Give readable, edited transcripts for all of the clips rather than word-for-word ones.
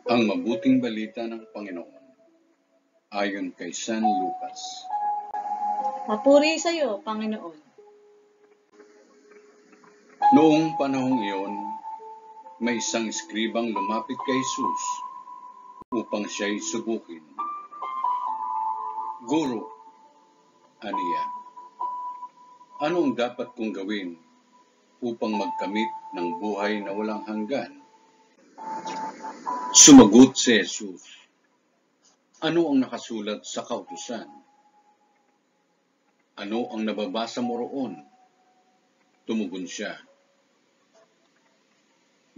Ang mabuting balita ng Panginoon ayon kay San Lucas. Papuri sa iyo, Panginoon. Noong panahong iyon, may isang eskribang lumapit kay Jesus upang siya'y subukin. Guro, aniya, ano ang dapat kong gawin upang magkamit ng buhay na walang hanggan? Sumagot si Jesus, ano ang nakasulat sa kautusan? Ano ang nababasa mo roon? Tumugon siya,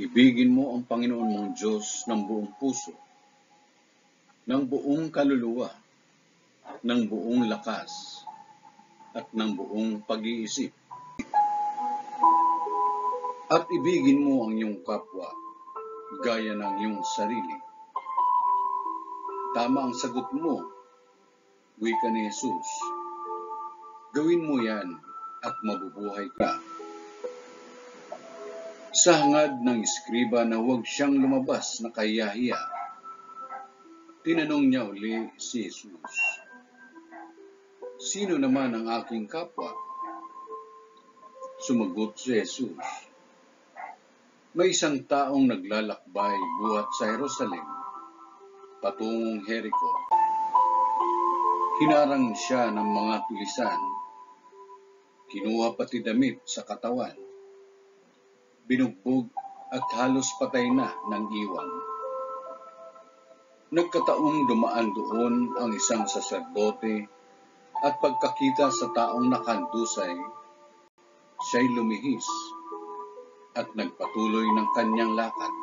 ibigin mo ang Panginoon mong Diyos ng buong puso, ng buong kaluluwa, ng buong lakas, at ng buong pag-iisip. At ibigin mo ang iyong kapwa, gaya ng iyong sarili. Tama ang sagot mo, wika ni Jesus. Gawin mo yan at mabubuhay ka. Sa hangad ng eskriba na huwag siyang lumabas na kahiyahiya, tinanong niya uli si Jesus, sino naman ang aking kapwa? Sumagot si Jesus, may isang taong naglalakbay buhat sa Jerusalem, patungong Jericho. Hinarang siya ng mga tulisan, kinuha pati damit sa katawan, binugbog at halos patay na ng iwan. Nagkataong dumaan doon ang isang saserdote at pagkakita sa taong nakandusay, siya'y lumihis at nagpatuloy ng kanyang lakad.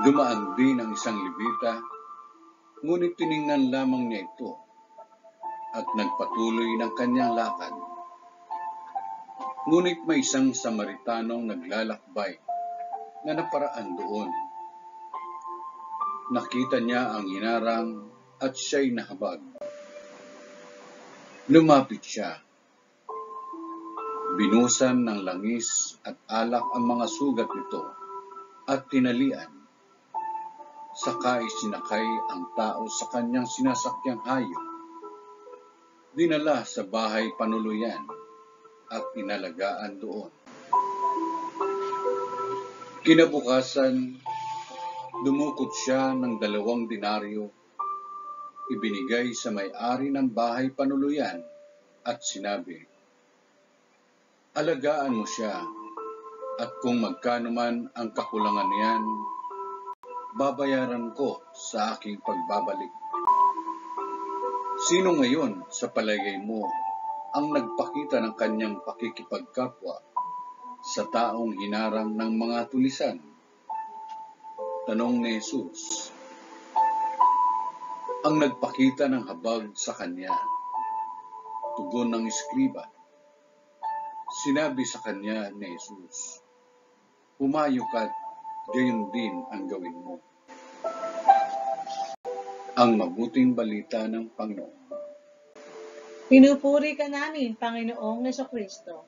Dumaan din ang isang Levita, ngunit tiningnan lamang niya ito at nagpatuloy ng kanyang lakad. Ngunit may isang Samaritanong naglalakbay na naparaan doon. Nakita niya ang hinarang at siya'y nahabag. Lumapit siya. Binusan ng langis at alak ang mga sugat nito at tinalian. Sakay sinakay ang tao sa kanyang sinasakyang hayop. Dinala sa bahay panuluyan at inalagaan doon. Kinabukasan, dumukot siya ng 2 denaryo, ibinigay sa may-ari ng bahay panuluyan at sinabi, alagaan mo siya at kung magkano man ang kakulangan niyan, babayaran ko sa aking pagbabalik. Sino ngayon sa palagay mo ang nagpakita ng kanyang pakikipagkapwa sa taong hinarang ng mga tulisan? Tanong ni Jesus. Ang nagpakita ng habag sa kanya. Tugon ng eskriba. Sinabi sa kanya ni Jesus, humayo ka't gayon din ang gawin mo. Ang mabuting balita ng Panginoon. Pinupuri ka namin, Panginoong Jesucristo.